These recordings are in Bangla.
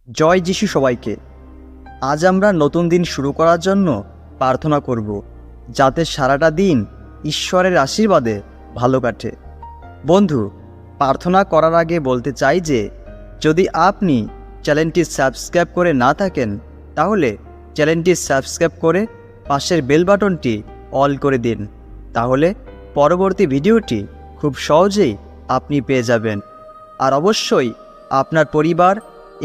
জয় যিশু সবাইকে। আজ আমরা নতুন দিন শুরু করার জন্য প্রার্থনা করব, যাতে সারাটা দিন ঈশ্বরের আশীর্বাদে ভালো কাটে। বন্ধু, প্রার্থনা করার আগে বলতে চাই যে যদি আপনি চ্যানেলটি সাবস্ক্রাইব করে না থাকেন, তাহলে চ্যানেলটি সাবস্ক্রাইব করে পাশের বেল বাটনটি অল করে দিন। তাহলে পরবর্তী ভিডিওটি খুব সহজেই আপনি পেয়ে যাবেন। আর অবশ্যই আপনার পরিবার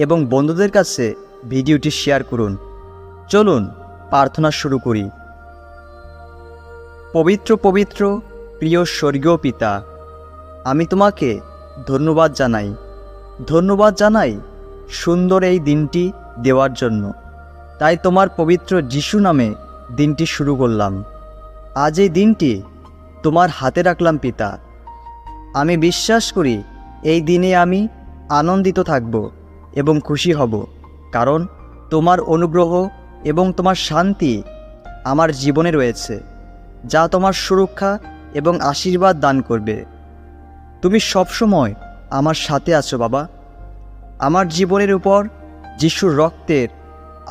এবং বন্ধুদের কাছে ভিডিওটি শেয়ার করুন। চলুন প্রার্থনা শুরু করি। পবিত্র পবিত্র প্রিয় স্বর্গীয় পিতা, আমি তোমাকে ধন্যবাদ জানাই সুন্দর এই দিনটি দেওয়ার জন্য। তাই তোমার পবিত্র যিশু নামে দিনটি শুরু করলাম। আজ এই দিনটি তোমার হাতে রাখলাম পিতা। আমি বিশ্বাস করি এই দিনে আমি আনন্দিত থাকব এবং খুশি হব, কারণ তোমার অনুগ্রহ এবং তোমার শান্তি আমার জীবনে রয়েছে, যা তোমার সুরক্ষা এবং আশীর্বাদ দান করবে। তুমি সবসময় আমার সাথে আছো বাবা। আমার জীবনের উপর যিশুর রক্তের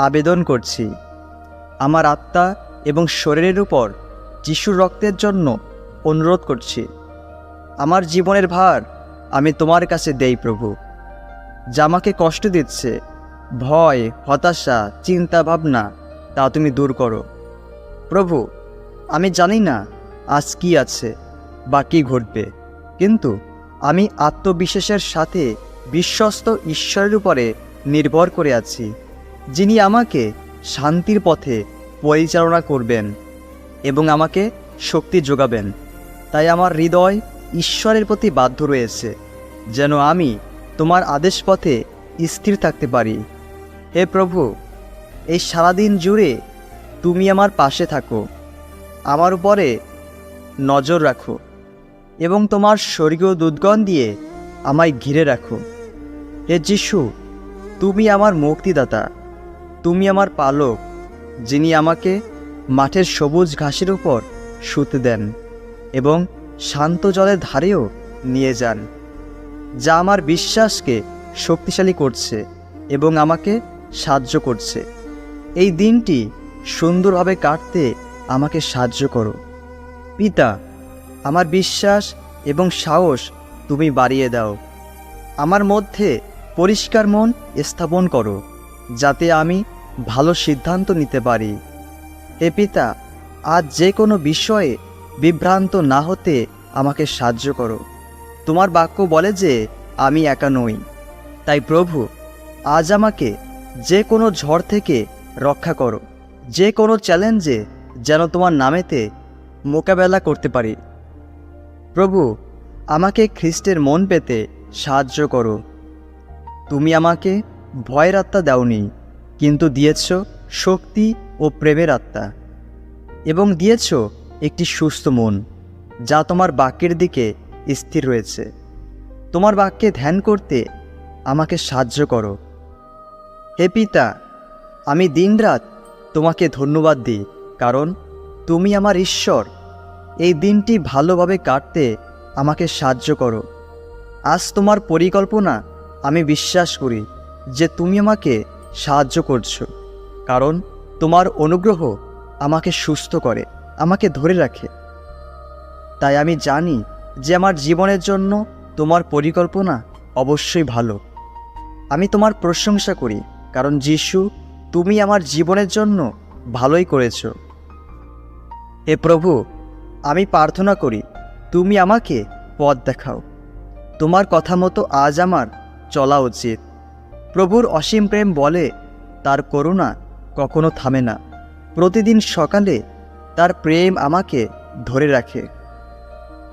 আবেদন করছি। আমার আত্মা এবং শরীরের উপর যিশুর রক্তের জন্য অনুরোধ করছি। আমার জীবনের ভার আমি তোমার কাছে দেই প্রভু। যা আমাকে কষ্ট দিচ্ছে, ভয়, হতাশা, চিন্তা ভাবনা, তা তুমি দূর করো প্রভু। আমি জানি না আজ কি আছে বা কী ঘটবে, কিন্তু আমি আত্মবিশ্বাসের সাথে বিশ্বস্ত ঈশ্বরের উপরে নির্ভর করে আছি, যিনি আমাকে শান্তির পথে পরিচালনা করবেন এবং আমাকে শক্তি যোগাবেন। তাই আমার হৃদয় ঈশ্বরের প্রতি বাধ্য রয়েছে, যেন আমি তোমার আদেশ পথে স্থির থাকতে পারি। হে প্রভু, এই সারাদিন জুড়ে তুমি আমার পাশে থাকো, আমার উপরে নজর রাখো এবং তোমার স্বর্গীয় দুধগণ দিয়ে আমায় ঘিরে রাখো। হে যিশু, তুমি আমার মুক্তিদাতা, তুমি আমার পালক, যিনি আমাকে মাঠের সবুজ ঘাসের উপর শুতে দেন এবং শান্ত জলের ধারেও নিয়ে যান, যা আমার বিশ্বাসকে শক্তিশালী করছে এবং আমাকে সাহায্য করছে। এই দিনটি সুন্দরভাবে কাটতে আমাকে সাহায্য করো পিতা। আমার বিশ্বাস এবং সাহস তুমি বাড়িয়ে দাও। আমার মধ্যে পরিষ্কার মন স্থাপন করো, যাতে আমি ভালো সিদ্ধান্ত নিতে পারি। হে পিতা, আজ যে কোনো বিষয়ে বিভ্রান্ত না হতে আমাকে সাহায্য করো। তোমার বাক্য বলে যে আমি একা নই। তাই প্রভু, আজ আমাকে যে কোনো ঝড় থেকে রক্ষা করো, যে কোনো চ্যালেঞ্জে যেন তোমার নামেতে মোকাবেলা করতে পারি। প্রভু, আমাকে খ্রিস্টের মন পেতে সাহায্য করো। তুমি আমাকে ভয়ের আত্মা দাওনি, কিন্তু দিয়েছ শক্তি ও প্রেমের আত্মা, এবং দিয়েছ একটি সুস্থ মন, যা তোমার বাক্যের দিকে স্থির রয়েছে। তোমার বাক্যে ধ্যান করতে আমাকে সাহায্য করো। হে পিতা, আমি দিনরাত তোমাকে ধন্যবাদ দিই, কারণ তুমি আমার ঈশ্বর। এই দিনটি ভালোভাবে কাটতে আমাকে সাহায্য করো। আজ তোমার পরিকল্পনা আমি বিশ্বাস করি যে তুমি আমাকে সাহায্য করছো, কারণ তোমার অনুগ্রহ আমাকে সুস্থ করে, আমাকে ধরে রাখে। তাই আমি জানি যে আমার জীবনের জন্য তোমার পরিকল্পনা অবশ্যই ভালো। আমি তোমার প্রশংসা করি, কারণ যিশু, তুমি আমার জীবনের জন্য ভালোই করেছ। হে প্রভু, আমি প্রার্থনা করি তুমি আমাকে পথ দেখাও। তোমার কথা মতো আজ আমার চলা উচিত। প্রভুর অসীম প্রেম বলে তার করুণা কখনো থামে না। প্রতিদিন সকালে তার প্রেম আমাকে ধরে রাখে।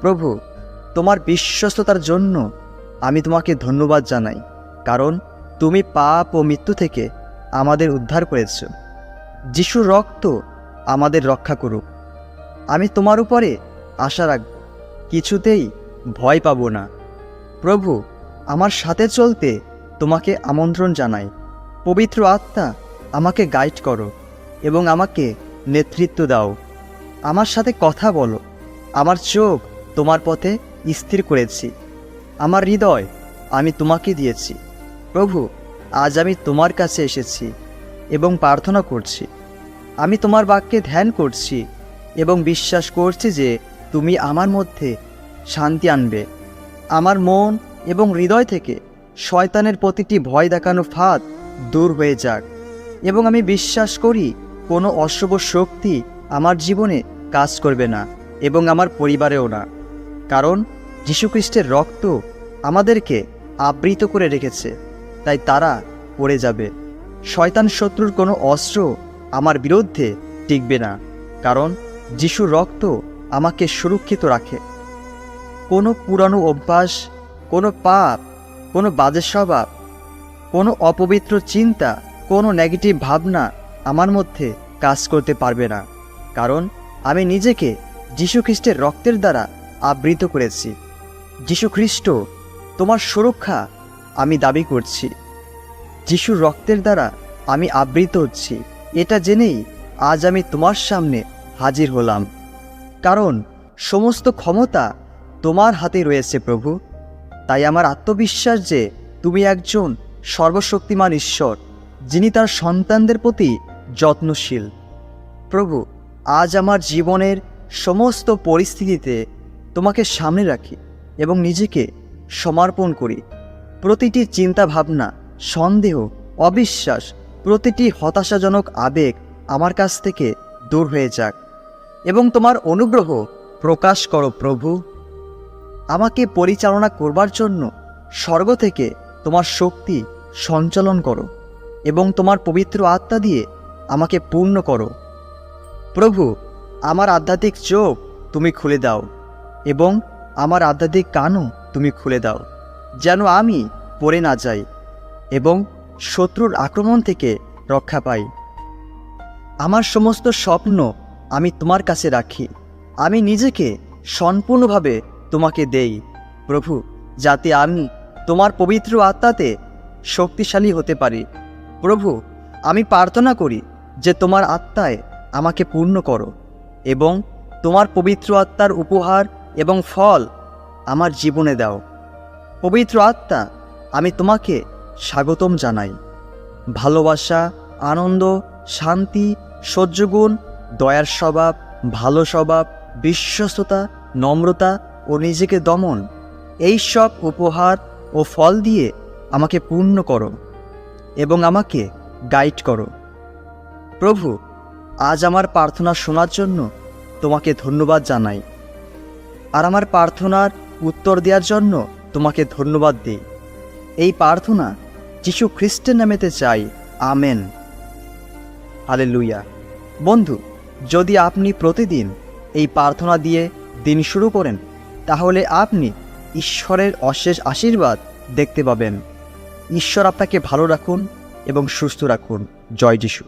প্রভু, তোমার বিশ্বস্ততার জন্য আমি তোমাকে ধন্যবাদ জানাই, কারণ তুমি পাপ ও মৃত্যু থেকে আমাদের উদ্ধার করেছ। যিশুর রক্ত আমাদের রক্ষা করুক। আমি তোমার উপরে আশা রাখব, কিছুতেই ভয় পাব না। প্রভু, আমার সাথে চলতে তোমাকে আমন্ত্রণ জানাই। পবিত্র আত্মা আমাকে গাইড করো এবং আমাকে নেতৃত্ব দাও। আমার সাথে কথা বলো। আমার চোখ তোমার পথে স্থির করেছি, আমার হৃদয় আমি তোমাকে দিয়েছি। প্রভু, আজ আমি তোমার কাছে এসেছি এবং প্রার্থনা করছি। আমি তোমার বাক্যে ধ্যান করছি এবং বিশ্বাস করছি যে তুমি আমার মধ্যে শান্তি আনবে। আমার মন এবং হৃদয় থেকে শয়তানের প্রতিটি ভয় দেখানো ফাঁদ দূর হয়ে যাক এবং আমি বিশ্বাস করি কোনো অশুভ শক্তি আমার জীবনে কাজ করবে না এবং আমার পরিবারেও না, কারণ যীশুখ্রিস্টের রক্ত আমাদেরকে আবৃত করে রেখেছে, তাই তারা পড়ে যাবে। শয়তান শত্রুর কোনো অস্ত্র আমার বিরুদ্ধে টিকবে না, কারণ যিশুর রক্ত আমাকে সুরক্ষিত রাখে। কোনো পুরানো অভ্যাস, কোনো পাপ, কোনো বাজে স্বভাব, কোনো অপবিত্র চিন্তা, কোনো নেগেটিভ ভাবনা আমার মধ্যে কাজ করতে পারবে না, কারণ আমি নিজেকে যীশুখ্রিস্টের রক্তের দ্বারা আবৃত করেছি। যীশুখ্রিস্ট তোমার সুরক্ষা আমি দাবি করছি। যিশুর রক্তের দ্বারা আমি আবৃত হচ্ছি, এটা জেনেই আজ আমি তোমার সামনে হাজির হলাম, কারণ সমস্ত ক্ষমতা তোমার হাতে রয়েছে প্রভু। তাই আমার আত্মবিশ্বাস যে তুমি একজন সর্বশক্তিমান ঈশ্বর, যিনি তার সন্তানদের প্রতি যত্নশীল। প্রভু, আজ আমার জীবনের সমস্ত পরিস্থিতিতে তোমাকে সামনে রাখি এবং নিজেকে সমর্পণ করি। প্রতিটি চিন্তা ভাবনা, সন্দেহ, অবিশ্বাস, প্রতিটি হতাশাজনক আবেগ আমার কাছ থেকে দূর হয়ে যাক এবং তোমার অনুগ্রহ প্রকাশ করো প্রভু। আমাকে পরিচালনা করবার জন্য স্বর্গ থেকে তোমার শক্তি সঞ্চালন করো এবং তোমার পবিত্র আত্মা দিয়ে আমাকে পূর্ণ করো। প্রভু, আমার আধ্যাত্মিক চোখ তুমি খুলে দাও এবং আমার আধ্যাত্মিক কানও তুমি খুলে দাও, যেন আমি পড়ে না যাই এবং শত্রুর আক্রমণ থেকে রক্ষা পাই। আমার সমস্ত স্বপ্ন আমি তোমার কাছে রাখি। আমি নিজেকে সম্পূর্ণভাবে তোমাকে দেই প্রভু, যাতে আমি তোমার পবিত্র আত্মাতে শক্তিশালী হতে পারি। প্রভু, আমি প্রার্থনা করি যে তোমার আত্মায় আমাকে পূর্ণ করো এবং তোমার পবিত্র আত্মার উপহার এবং ফল আমার জীবনে দাও। পবিত্র আত্মা, আমি তোমাকে স্বাগতম জানাই। ভালোবাসা, আনন্দ, শান্তি, সহ্যগুণ, দয়ার স্বভাব, ভালো স্বভাব, বিশ্বস্ততা, নম্রতা ও নিজেকে দমন, এই সব উপহার ও ফল দিয়ে আমাকে পূর্ণ করো এবং আমাকে গাইড করো। প্রভু, আজ আমার প্রার্থনা শোনার জন্য তোমাকে ধন্যবাদ জানাই, আর আমার প্রার্থনার উত্তর দেওয়ার জন্য তোমাকে ধন্যবাদ দিই। এই প্রার্থনা যীশু খ্রিস্টের নামেতে চাই, আমেন। হালেলুয়া। বন্ধু, যদি আপনি প্রতিদিন এই প্রার্থনা দিয়ে দিন শুরু করেন, তাহলে আপনি ঈশ্বরের অশেষ আশীর্বাদ দেখতে পাবেন। ঈশ্বর আপনাকে ভালো রাখুন এবং সুস্থ রাখুন। জয় যিশু।